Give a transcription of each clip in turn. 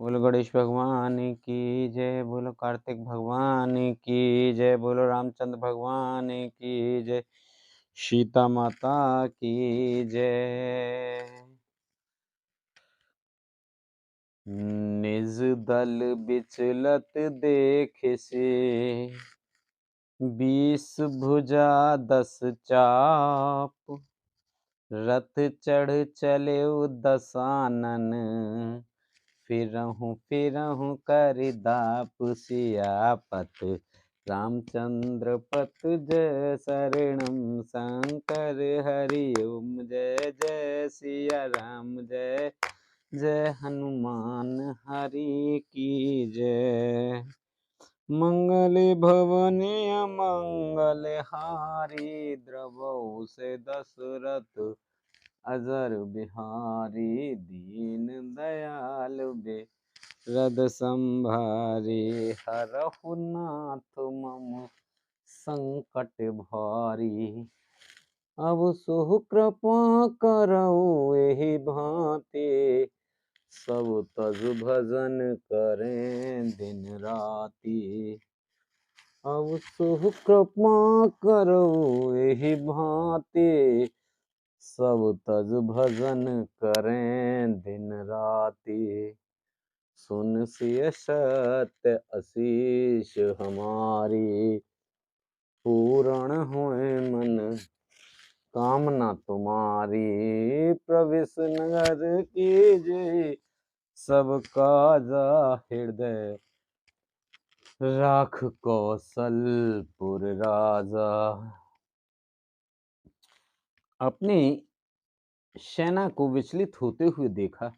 बोलो गणेश भगवान की जय, बोलो कार्तिक भगवान की जय, बोलो रामचंद्र भगवान की जय, सीता माता की जय। निज दल बिचलत देख से, 20 भुजा 10 चाप, रथ चढ़ चले दसानन, फिरहूँ कर दाप सियापत, रामचंद्र पत जय शरणम शंकर हरि ओम, जय जय सिया राम, जय जय हनुमान हरि की जय। मंगल भवने मंगल हारी, द्रवहु से दशरथ अजर बिहारी, दीन दयाल बे रद संभारे, हरहु नाथ मम संकट भारी, अब सुह कृपा करऊ एहि भांति, सब तज भजन करें दिन राति, अब सुह कृपा करऊ एहि भांति, सब तज भजन करें दिन राति, सुन सिय सत्य आशीष हमारी, पूर्ण होए मन कामना तुम्हारी, प्रविश नगर कीजिए सब काजा हृदय, राख कौशलपुर राजा। अपनी सेना को विचलित होते हुए देखा,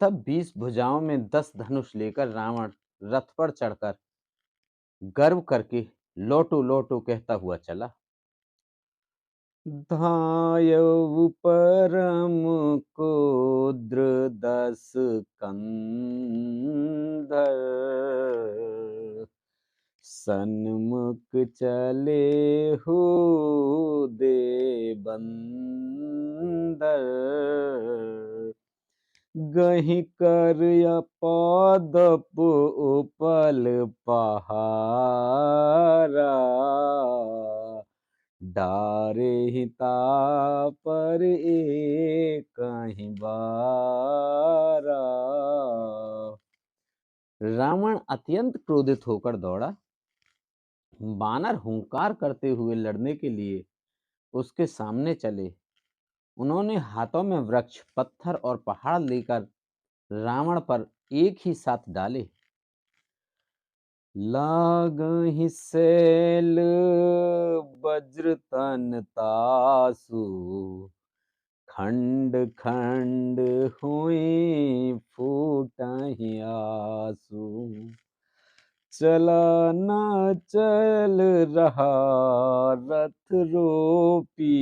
तब 20 भुजाओं में 10 धनुष लेकर रावण रथ पर चढ़कर गर्व करके लौटो लौटो कहता हुआ चला। धायउ परम क्रुद्र 10 कंधर, सन्मुख चले हो दे बंदर, गहि कर पादप उपल पहारा, डारे हिता पर कहीं बारा। रावण अत्यंत क्रोधित होकर दौड़ा। बानर हुंकार करते हुए लड़ने के लिए उसके सामने चले। उन्होंने हाथों में वृक्ष, पत्थर और पहाड़ लेकर रावण पर एक ही साथ डाले। लागहि सैल वज्र तन तासु, खंड खंड हुई फूटहि आसु, चला न चल रहा रथ रोपी,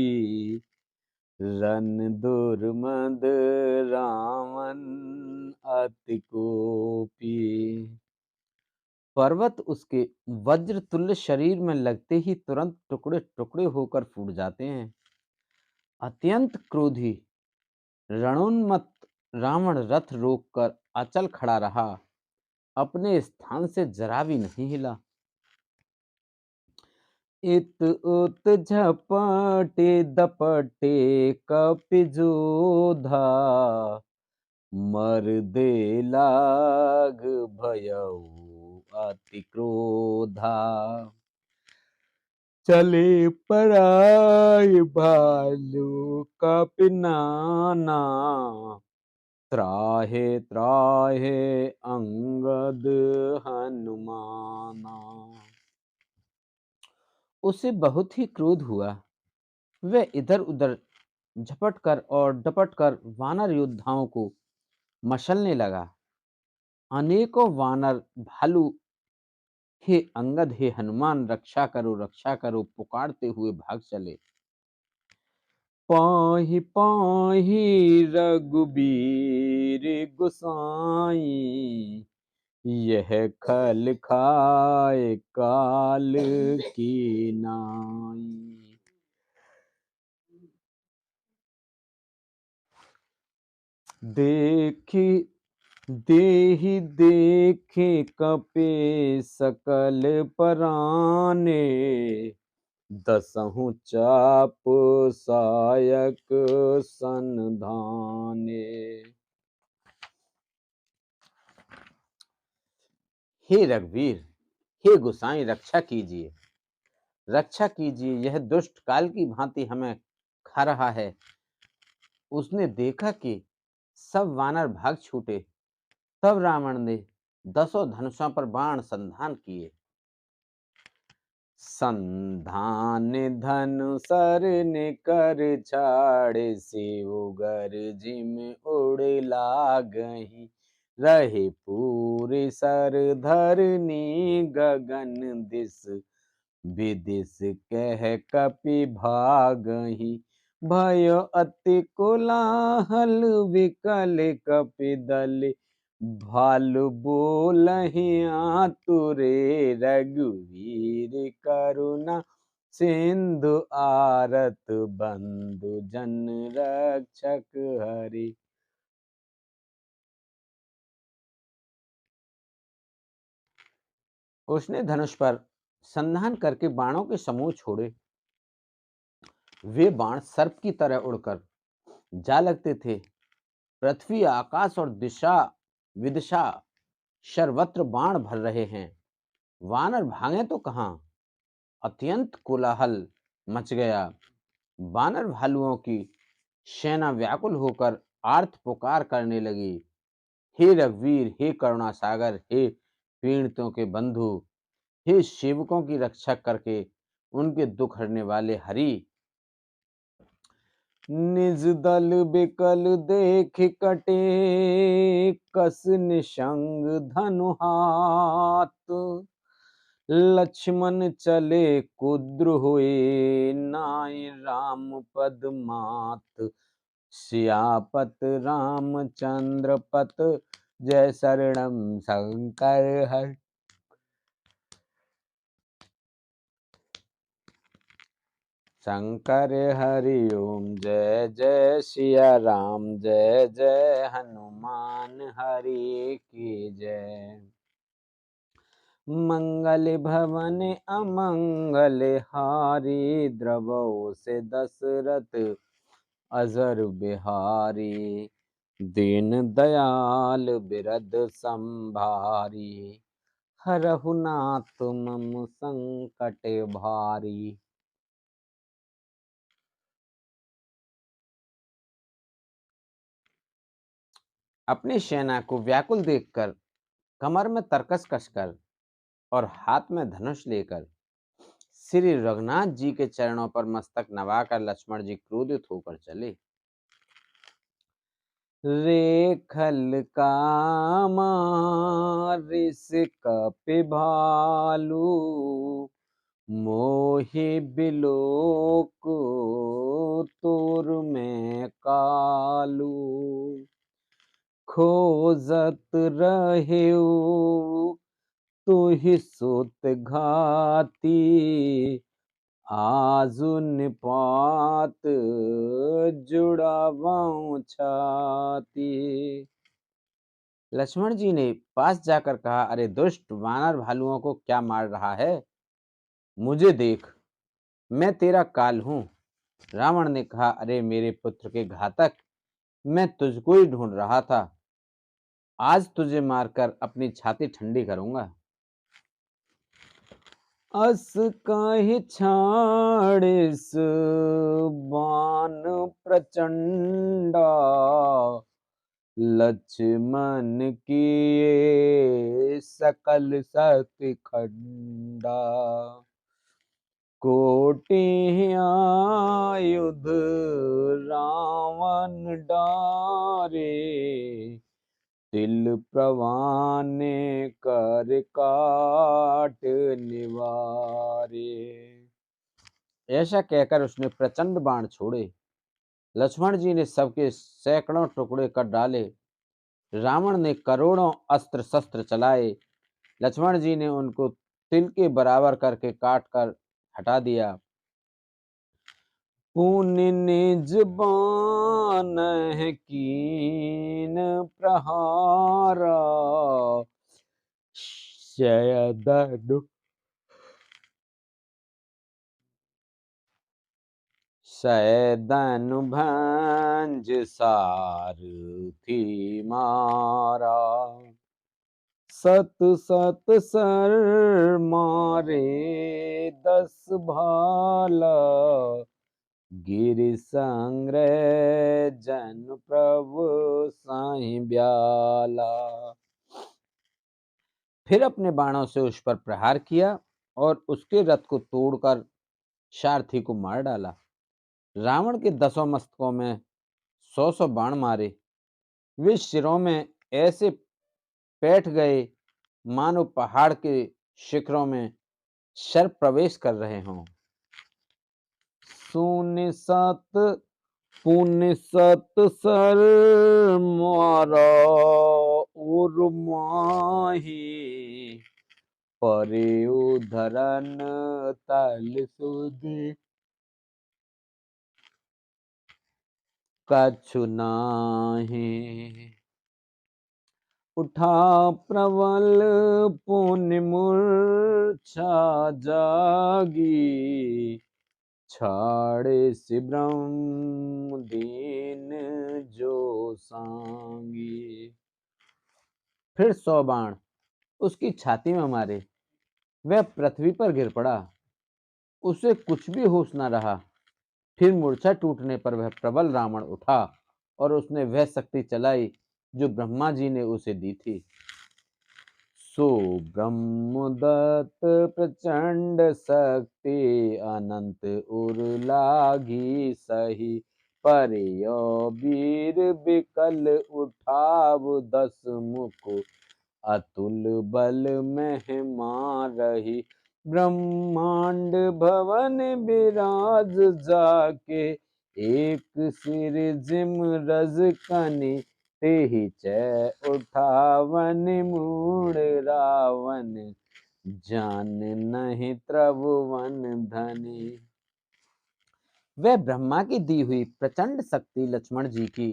रन दुर्मद रावण अति कोपी। पर्वत उसके वज्र तुल्य शरीर में लगते ही तुरंत टुकड़े टुकड़े होकर फूट जाते हैं। अत्यंत क्रोधी रणोन्मत्त रावण रथ रोककर अचल खड़ा रहा, अपने स्थान से जरा भी नहीं हिला। इत उत झपटे दपटे कपिजोधा, मर्दे लाग भयउ अति क्रोधा, चले पराय भालू कपिनाना, त्राहे त्राहे अंगद हनुमाना। उसे बहुत ही क्रोध हुआ। वह इधर उधर झपट कर और डपट कर वानर योद्धाओं को मशलने लगा। अनेकों वानर भालू हे अंगद, हे हनुमान, रक्षा करो पुकारते हुए भाग चले। पाहि पाहि रघुबीर गुसाई, यह खल खाए काल की नाई। देखी देहि देखे कपे सकल पराने, दसहु चाप सायक संधाने। हे रघुवीर, हे गोसाई, रक्षा कीजिए, रक्षा कीजिए, यह दुष्ट काल की भांति हमें खा रहा है। उसने देखा कि सब वानर भाग छूटे, तब रावण ने 10 धनुषों पर बाण संधान किए। संधान धनु सर ने कर छाड़े, शिव जिम उड़ लागहि, रहे पूरे सर धरनी गगन दिस, विदिश कह कपि भागहि, भयो अति कोलाहल विकल कपि दल, भालु बोलहि आतुरे, रघुवीर करुणा सिंधु आरत, बंधु जन रक्षक हरि। उसने धनुष पर संधान करके बाणों के समूह छोड़े। वे बाण सर्प की तरह उड़कर जा लगते थे। पृथ्वी, आकाश और दिशा विदिशा सर्वत्र बाण भर रहे हैं। वानर भागे तो कहां, अत्यंत कोलाहल मच गया। वानर भालुओं की सेना व्याकुल होकर आर्त पुकार करने लगी। हे रघुवीर, हे करुणा सागर, हे पीड़ितों के बंधु, हे सेवकों की रक्षा करके उनके दुख हरने वाले हरि, निज दल बिकल देख कटे, कस निशंग धनु हाथ, लक्ष्मण चले कुद्र हुए, नाई राम पद मात, सियापत रामचंद्र पत, जय शरणम शंकर हर। शंकर हरि ओम, जय जय सिया राम, जय जय हनुमान हरि की जय। मंगल भवन अमंगल हारी, द्रवो से दशरथ अजर बिहारी, दीन दयाल बिरद संभारी, हरहु नाथ मम संकट भारी। अपनी सेना को व्याकुल देखकर, कमर में तरकस कसकर और हाथ में धनुष लेकर श्री रघुनाथ जी के चरणों पर मस्तक नवाकर लक्ष्मण जी क्रोधित होकर चले। रेखल कामा रिस कपि भालू, मोहि बिलोक तोर में कालू, खोजत रहेउ तुहि सुत घाती, आजु निपात जुड़ावऊं छाती। लक्ष्मण जी ने पास जाकर कहा, अरे दुष्ट, वानर भालुओं को क्या मार रहा है? मुझे देख, मैं तेरा काल हूं। रावण ने कहा, अरे मेरे पुत्र के घातक, मैं तुझको ही ढूंढ रहा था। आज तुझे मारकर अपनी छाती ठंडी करूंगा। अस काहि छाड़िस बाण प्रचंडा, लक्ष्मण किए सकल शक्ति खंडा, कोटि आयुध रावण डारे, तिल प्रवाने कर काट निवारे। ऐसा कहकर उसने प्रचंड बाण छोड़े। लक्ष्मण जी ने सबके सैकड़ों टुकड़े कर डाले। रावण ने करोड़ों अस्त्र शस्त्र चलाए। लक्ष्मण जी ने उनको तिल के बराबर करके काट कर हटा दिया। पुनि निज बान कीन प्रहारा, शयदनु सैदनु भंज सारथी मारा। सत सत सर मारे 10 भाला, गिरि संग्रह जन प्रभु साई ब्याला। फिर अपने बाणों से उस पर प्रहार किया और उसके रथ को तोड़कर सारथी को मार डाला। रावण के 10 मस्तकों में 100 बाण मारे। वे सिरों में ऐसे बैठ गए मानो पहाड़ के शिखरों में सर्प प्रवेश कर रहे हों। शून्य सत पुण्य सत सर मारा और माही, परे उधरन तल सुधि कछु नाही। उठा प्रबल पुण्य मूर्छा जागी, छाड़े से ब्रह्म दीन जो सांगी। फिर 100 बाण उसकी छाती में मारे। वह पृथ्वी पर गिर पड़ा। उसे कुछ भी होश न रहा। फिर मूर्छा टूटने पर वह प्रबल रावण उठा और उसने वह शक्ति चलाई जो ब्रह्मा जी ने उसे दी थी। सो ब्रह्मदत्त प्रचंड शक्ति, अनंत उर लागी सही, पर यो वीर विकल उठाव 10 मुख, अतुल बल महिमा रही। ब्रह्मांड भवन विराज जाके, एक सिर जिम रज कनि, तेहि चै उठावन मूड़ रावण, जान नहीं त्रिभुवन धनी। वह ब्रह्मा की दी हुई प्रचंड शक्ति लक्ष्मण जी की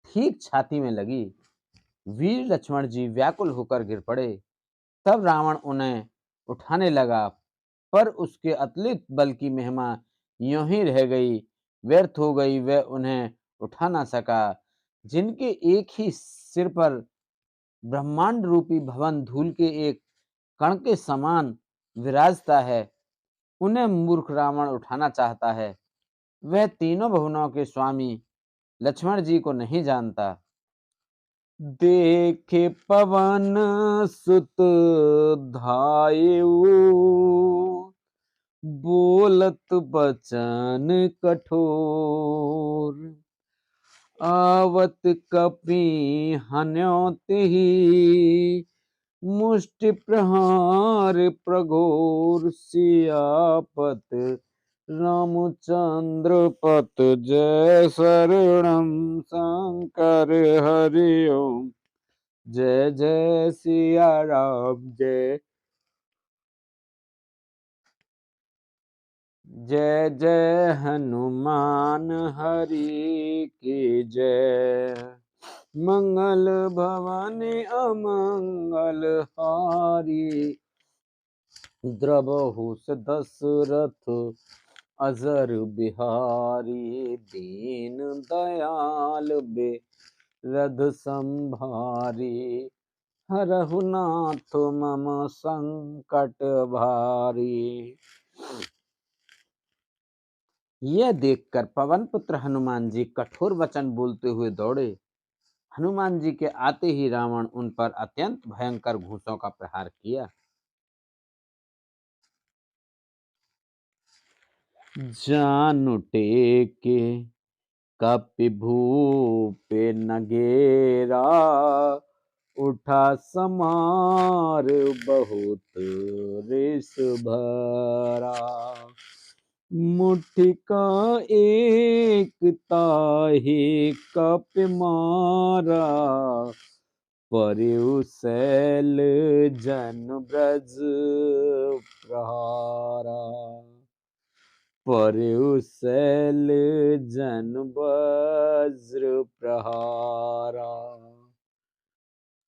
ठीक छाती में लगी। वीर लक्ष्मण जी व्याकुल होकर गिर पड़े। तब रावण उन्हें उठाने लगा, पर उसके अतुलित बल की महिमा यूं ही रह गई, व्यर्थ हो गई। वह उन्हें उठा ना सका। जिनके एक ही सिर पर ब्रह्मांड रूपी भवन धूल के एक कण के समान विराजता है, उन्हें मूर्ख रावण उठाना चाहता है। वह तीनों भुवनों के स्वामी लक्ष्मण जी को नहीं जानता। देखे पवन सुत धायु, बोलत बचन कठोर, आवत कपि हन्यो तिहि, मुष्टि प्रहार प्रघोर, सियापत रामचंद्र पत जय शरणम शंकर हरि ओम। जय जय सिया राम, जय जय जय हनुमान हरि की जय। मंगल भवानी अमंगल हारी, द्रवहु दशरथ अजर बिहारी। दीन दयाल बेरद संभारी, हरहु नाथ मम संकट भारी। यह देखकर पवन पुत्र हनुमान जी कठोर वचन बोलते हुए दौड़े। हनुमान जी के आते ही रावण उन पर अत्यंत भयंकर घूंसों का प्रहार किया। जानु टेके कपि भूप नगेरा, उठा समार बहुत रिस भरा। मुट्ठी का एक ताहि कपि मारा, परिउ शैल जन ब्रज प्रहारा। परयु शैल जन वज्र प्रहारा।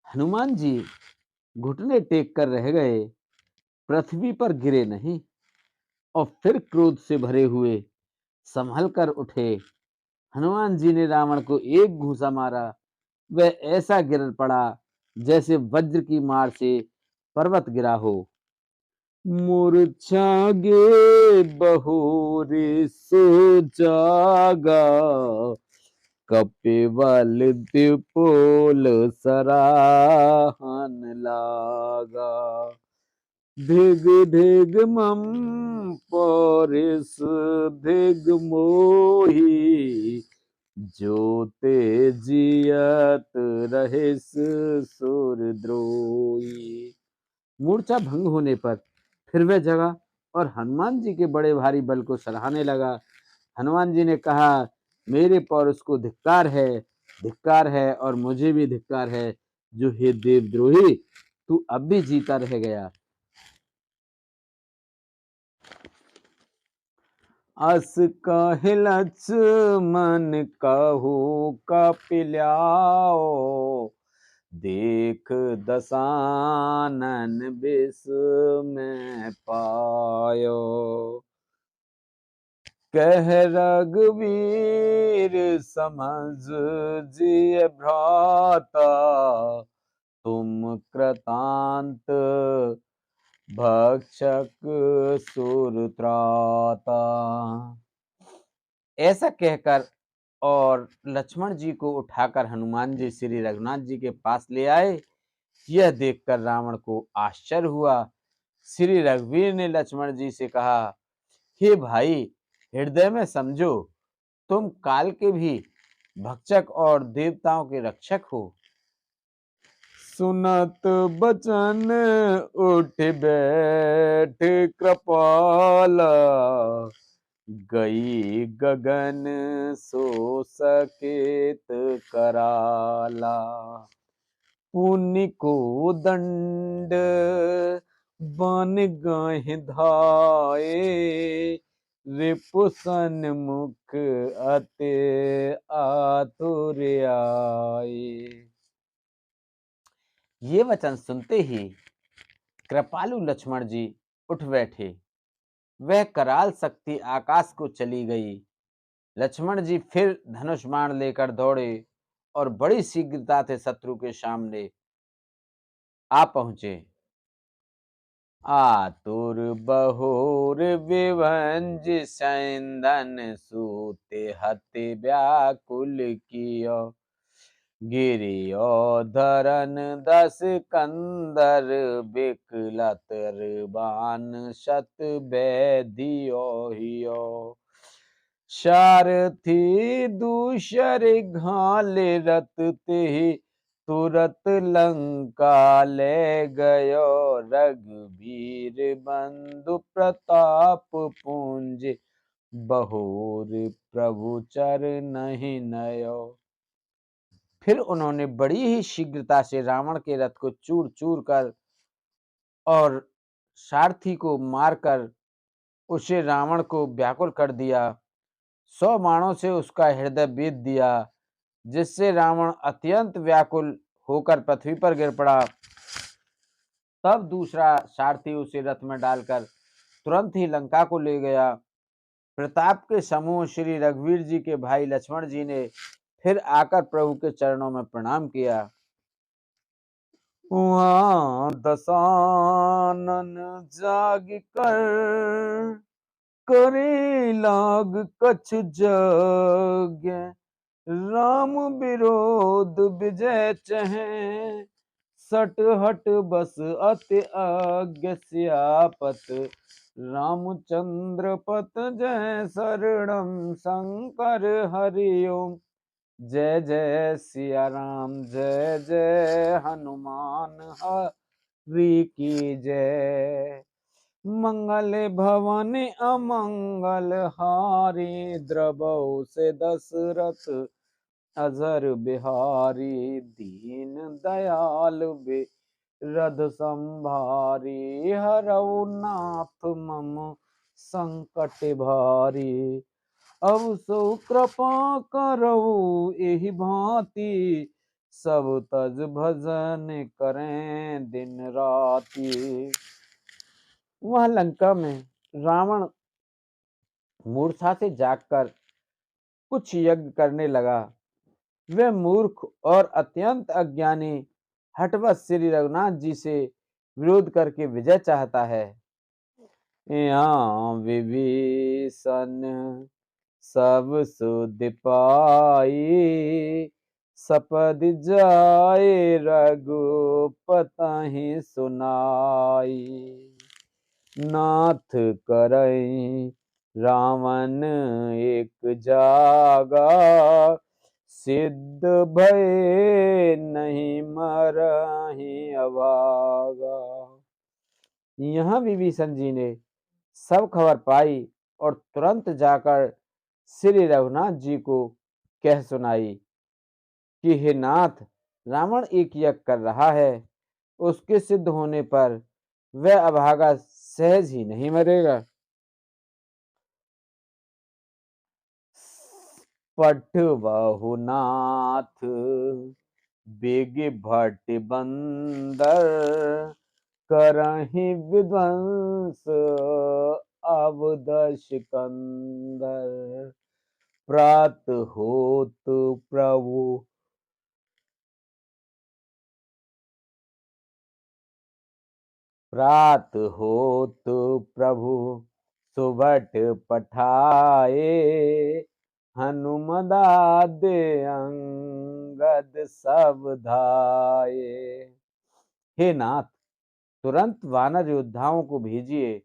हनुमान जी घुटने टेक कर रह गए, पृथ्वी पर गिरे नहीं और फिर क्रोध से भरे हुए संभल कर उठे। हनुमान जी ने रावण को एक घूंसा मारा। वह ऐसा गिर पड़ा जैसे वज्र की मार से पर्वत गिरा हो। मूर्छा गे बहुरी सो जागा, कपिबल दिपोल सराहन लागा। धिग धिग मम परिस धिग मोही, जो ते जियत रहिस सुरद्रोही। मूर्छा भंग होने पर फिर वह जगा और हनुमान जी के बड़े भारी बल को सराहने लगा। हनुमान जी ने कहा, मेरे पौरुष को धिक्कार है और मुझे भी धिक्कार है, जो हे देवद्रोही, तू अब भी जीता रह गया। अस कहि लक्ष्मण कहु कपिल्याओ, देख दसानन विस्मय पायो। कह रघुवीर समझ जिय भ्राता, तुम कृतांत भक्षक सुरत्राता। ऐसा कहकर और लक्ष्मण जी को उठाकर हनुमान जी श्री रघुनाथ जी के पास ले आए। यह देखकर रावण को आश्चर्य हुआ। श्री रघुवीर ने लक्ष्मण जी से कहा, हे भाई, हृदय में समझो, तुम काल के भी भक्षक और देवताओं के रक्षक हो। सुनत बचन उठ बैठ कृपाला, गई गगन सो सकेत कराला। पुण्य को दंड बन गए धाये, रिपुसन मुख अति आतुर आए। ये वचन सुनते ही कृपालु लक्ष्मण जी उठ बैठे। वह कराल शक्ति आकाश को चली गई। लक्ष्मण जी फिर धनुष बाण लेकर दौड़े और बड़ी शीघ्रता से शत्रु के सामने आ पहुंचे। आतुर बहोर विभंज सैंदन सूते हति व्याकुल कियो, गिरियो धरन दस कंदर बिकलतर बान शत बैदियो हियो। सारथी दूसर घाल रत ते, तुरत लंका ले गयो रघुवीर बंधु प्रताप पुंज, बहोर प्रभु चर नहीं नयो। फिर उन्होंने बड़ी ही शीघ्रता से रावण के रथ को चूर चूर कर और सारथी को मारकर उसे रावण को व्याकुल कर दिया। 100 बाणों से उसका हृदय बेध दिया, जिससे रावण अत्यंत व्याकुल होकर पृथ्वी पर गिर पड़ा। तब दूसरा सारथी उसे रथ में डालकर तुरंत ही लंका को ले गया। प्रताप के समूह श्री रघुवीर जी के भाई लक्ष्मण जी ने फिर आकर प्रभु के चरणों में प्रणाम किया। वहाँ दसानन जाग कर, करे लाग कछ जग, राम विरोध विजय चहे, सट हट बस अति आज्ञ सियापत, रामचंद्र पत जय शरणम शंकर हरिओम। जय जय सिया राम, जय जय हनुमान हरि की जय। मंगल भवन अमंगल हारी, द्रवहु से दशरथ अजर बिहारी। दीन दयाल बिरध संभारी, हरऊ नाथ मम संकट भारी। अब सो कृपा करऊ एहि भांति, सब तज भजन करें दिन राति। वह लंका में रावण मूर्छा से जागकर कुछ यज्ञ करने लगा। वह मूर्ख और अत्यंत अज्ञानी हठवत श्री रघुनाथ जी से विरोध करके विजय चाहता है। यहाँ विभीषण सब सुध पाई, सपद जाए रघुपति सुनाई। नाथ करई रावण एक जागा, सिद्ध भय नहीं मरहि अभागा। यहाँ विभीषण जी ने सब खबर पाई और तुरंत जाकर श्री रघुनाथ जी को कह सुनाई कि हे नाथ, रावण एक यज्ञ कर रहा है, उसके सिद्ध होने पर वह अभागा सहज ही नहीं मरेगा। पट बहुनाथ बिग भट बंदर, करहि विध्वंस अवध सिकंदर। प्रात होत प्रभु प्रात होत प्रभु सुबट पठाए, हनुमदादे अंगद सब धाये। हे नाथ, तुरंत वानर योद्धाओं को भेजिए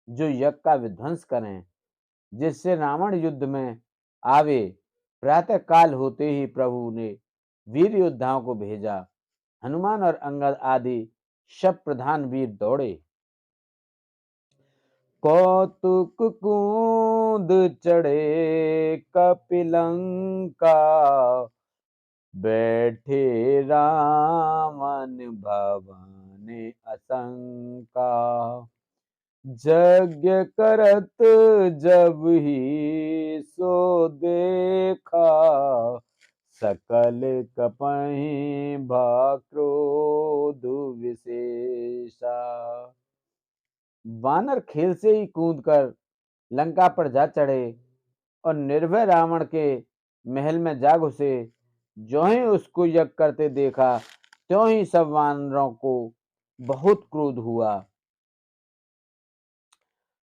जो यज्ञ का विध्वंस करें, जिससे रावण युद्ध में आवे। प्रातः काल होते ही प्रभु ने वीर योद्धाओं को भेजा। हनुमान और अंगद आदि सब प्रधान वीर दौड़े। कौतुक कूद चढ़े कपिलंका, बैठे रामन भवन असंका। यज्ञ करत जब ही सो देखा, सकल कपहि क्रोध विशेषा। वानर खेल से ही कूदकर लंका पर जा चढ़े और निर्भय रावण के महल में जा घुसे। जो ही उसको यज्ञ करते देखा, त्यों ही सब वानरों को बहुत क्रोध हुआ।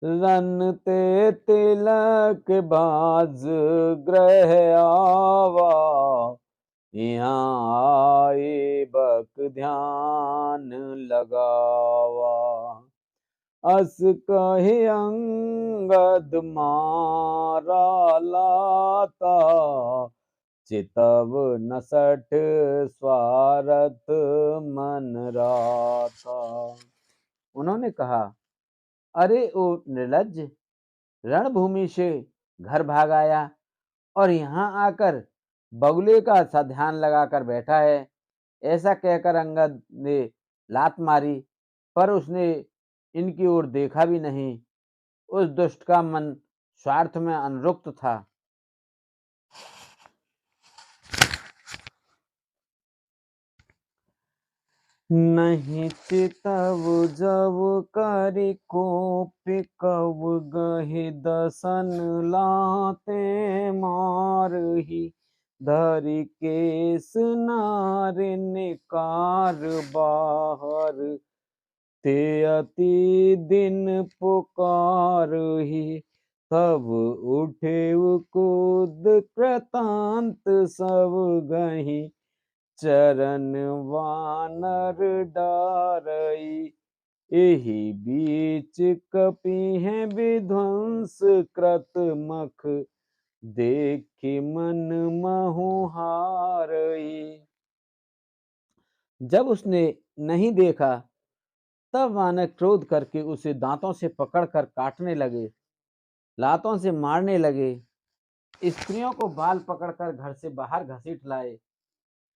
रन ते तिलक बाज ग्रह आवा, यहाँ आए बक ध्यान लगावा। अस कहे अंगद मारा लाता, चितव नसठ स्वारथ मन राता। उन्होंने कहा, अरे ओ निर्लज्ज, रणभूमि से घर भाग आया और यहाँ आकर बगुले का सा ध्यान लगाकर बैठा है। ऐसा कहकर अंगद ने लात मारी, पर उसने इनकी ओर देखा भी नहीं। उस दुष्ट का मन स्वार्थ में अनुरक्त था। नहीं चितव जब करि कोपि, कब गहि दसन लाते मारहि। धरि केस नार निकार बाहर, ते अति दिन पुकारहि। तब उठे कूद कृतांत सब गहि, चरण वानर डारई। एहि बीच कपिहें विध्वंस कृत मख, देखि मन महु हारई। जब उसने नहीं देखा, तब वानर क्रोध करके उसे दांतों से पकड़कर काटने लगे, लातों से मारने लगे। स्त्रियों को बाल पकड़कर घर से बाहर घसीट लाए।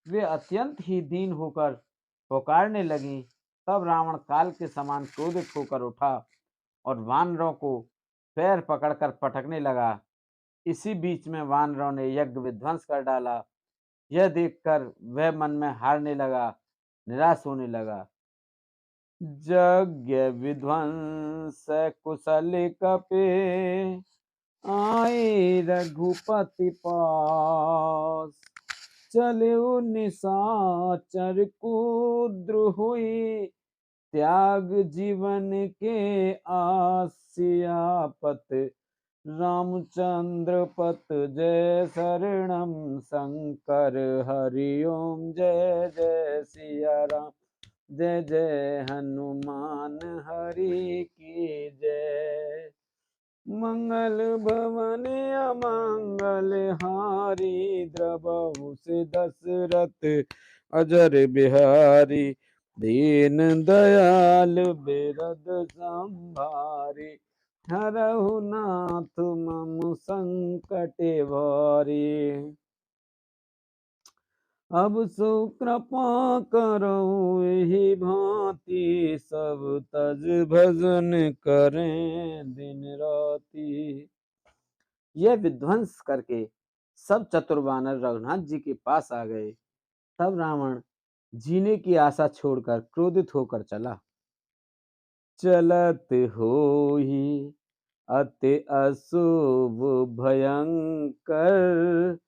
वे अत्यंत ही दीन होकर पुकारने लगी। तब रावण काल के समान क्रोधित होकर उठा और वानरों को पैर पकड़कर पटकने लगा। इसी बीच में वानरों ने यज्ञ विध्वंस कर डाला। यह देखकर वह मन में हारने लगा, निराश होने लगा। यज्ञ विध्वंस कुशल कपे, आए रघुपति पास। चले निशाचर कुद्र हुई, त्याग जीवन के आसियापत। रामचंद्र पत जय शरणम शंकर, हरिओम जय जय सिया राम। जय जय हनुमान हरि की जय। मंगल भवन अमंगल हारी, द्रवहु से दशरथ अजर बिहारी। दीन दयाल बिरद संभारी, हरहु नाथ मम संकट भारी। अब सो कृपा करो एहि भांति, सब तज भजन करें दिन राति। यह विध्वंस करके सब चतुर वानर रघुनाथ जी के पास आ गए। तब रावण जीने की आशा छोड़कर क्रोधित होकर चला। चलत होहि अति अशुभ भयंकर,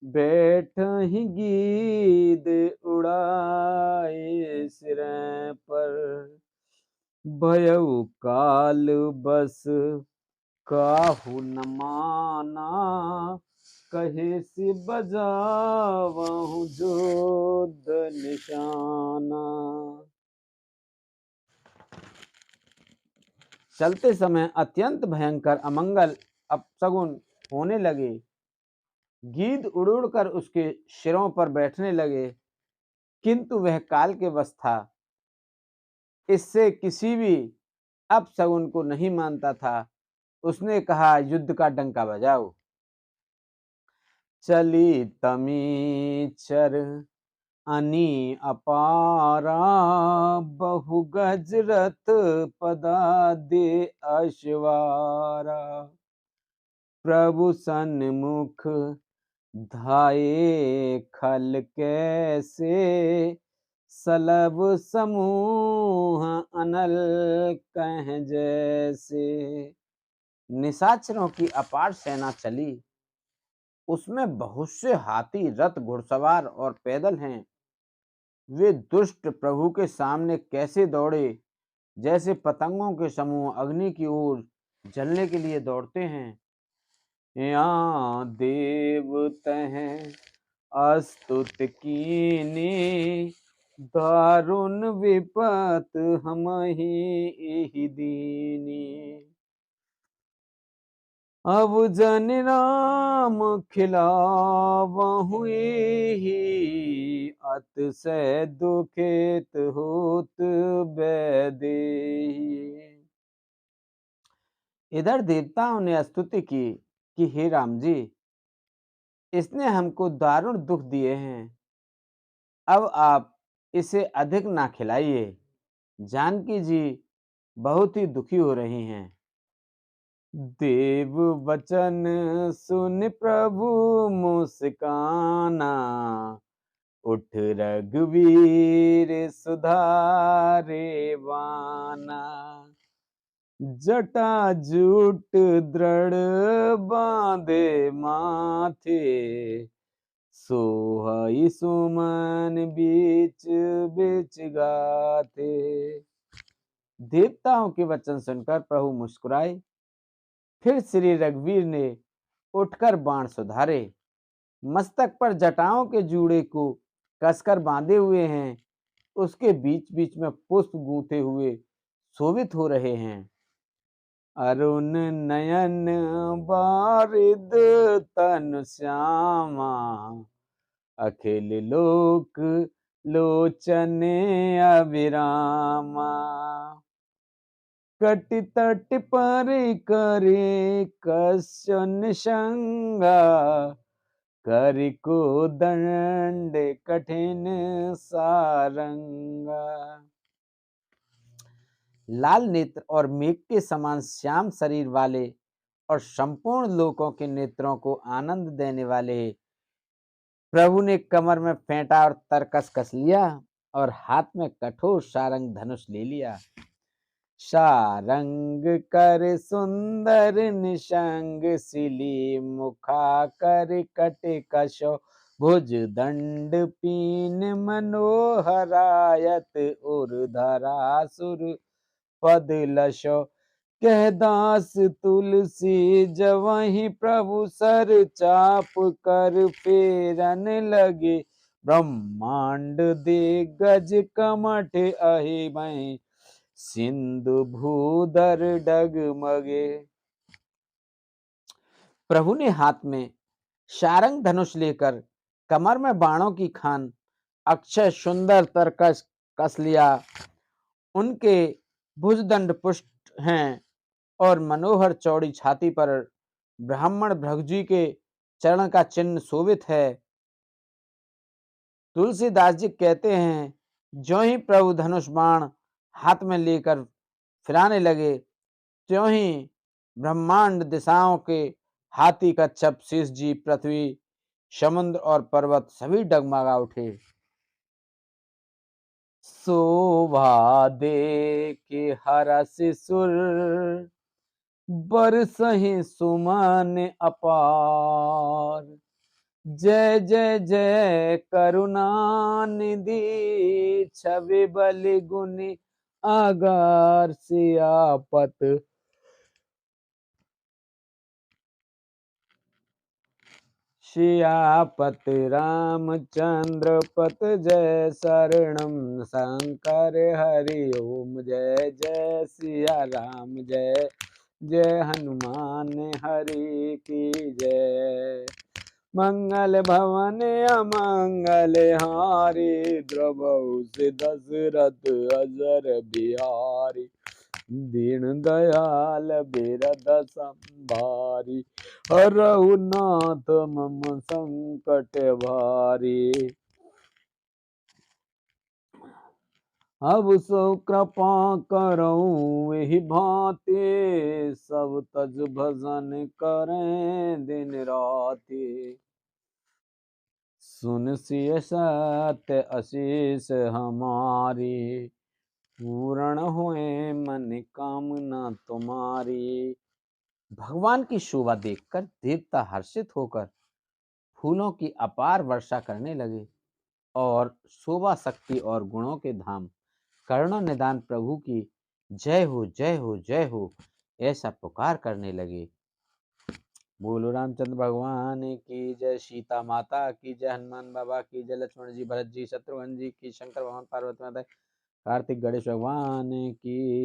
बैठहि गीद उड़ाए सिरै पर। भयउ काल बस काहू न माना, कहे से बजावहु जोध निशाना। चलते समय अत्यंत भयंकर अमंगल अपशगुन होने लगे। गीध उड़ उड़ कर उसके सिरों पर बैठने लगे, किंतु वह काल के वश था। इससे किसी भी अपशगुन को नहीं मानता था। उसने कहा, युद्ध का डंका बजाओ। चली तमीचर अनी अपारा, बहु गज रथ पदादि अश्वारा। प्रभु सन्मुख धाये खल कैसे, सलभ समूह अनल कह जैसे। निशाचरों की अपार सेना चली। उसमें बहुत से हाथी, रथ, घुड़सवार और पैदल हैं। वे दुष्ट प्रभु के सामने कैसे दौड़े, जैसे पतंगों के समूह अग्नि की ओर जलने के लिए दौड़ते हैं। यहाँ देव तह अस्तुत कीने, दारुण विपत हमहि एहि दीनी। अब जन राम खिलावहु एहि, अतिशय दुखित होत बैदेही। इधर देवताओं ने स्तुति की कि हे राम जी, इसने हमको दारुण दुख दिए हैं। अब आप इसे अधिक ना खिलाइए। जानकी जी बहुत ही दुखी हो रही हैं। देव वचन सुन प्रभु मुस्काना, उठ रघुवीर सुधारे बाना। जटा जूट दृढ़ बांधे माथे, सोहई सुमन बीच बीच गाथे। देवताओं के वचन सुनकर प्रभु मुस्कुराए। फिर श्री रघुवीर ने उठकर बाण सुधारे। मस्तक पर जटाओं के जूड़े को कसकर बांधे हुए हैं। उसके बीच बीच में पुष्प गूंथे हुए शोभित हो रहे हैं। अरुण नयन बारिद तन श्यामा, अखिल लोक लोचने अभिरामा। कटि तट पर करे कस्य निसंगा, करि को दंड कठिन सारंगा। लाल नेत्र और मेघ के समान श्याम शरीर वाले और संपूर्ण लोकों के नेत्रों को आनंद देने वाले प्रभु ने कमर में फेंटा और तरकस कस लिया और हाथ में कठोर सारंग धनुष ले लिया। सारंग कर सुंदर निशंग सिली मुखा कर कट कशो भुज दंड पीन मनोहरायत उर्धरा सुर पद लशो कह दास तुलसी जवहीं प्रभु सर चाप कर फेरन लगे ब्रह्मांड दिग्गज कमठ अहिमहि सिंधु भूधर डगमगे। प्रभु ने हाथ में शारंग धनुष लेकर कमर में बाणों की खान अक्षय सुंदर तरकस कस लिया। उनके भुजदंड पुष्ट हैं और मनोहर चौड़ी छाती पर ब्राह्मण भृगु के चरण का चिन्ह शोभित है। तुलसीदास जी कहते हैं, ज्यों ही प्रभु धनुष बाण हाथ में लेकर फिराने लगे, त्यों ही ब्रह्मांड दिशाओं के हाथी कच्छप शेष जी पृथ्वी समुद्र और पर्वत सभी डगमगा उठे। शोभा दे के हरस सुर बरसहि सुमन अपार जय जय जय करुणा निधि छवि बलि गुनि आगार सियापत शियापत रामचंद्र पत जय शरणम शंकर हरि ओम जय जय सिया राम जय जय हनुमान हरि की जय। मंगल भवन अमंगल हारी द्रवहु से दशरथ अजर बिहारी दीन दयाल बिरद संभारी हरहु नाथ मम संकट भारी। अब सो कृपा करऊं एहि भांति सब तज भजन करें दिन राति सुन सिय सत्य अशीष हमारी पूर्ण हुए मन कामना तुम्हारी। भगवान की शोभा देखकर देवता हर्षित होकर फूलों की अपार वर्षा करने लगे और शोभा शक्ति और गुणों के धाम करुणा निदान प्रभु की जय हो जय हो जय हो ऐसा पुकार करने लगे। बोलो रामचंद्र भगवान की जय, सीता माता की जय, हनुमान बाबा की जय, लक्ष्मण जी भरत जी शत्रुघ्न जी की, शंकर भगवान पार्वती माता कार्तिक गणेश भगवान की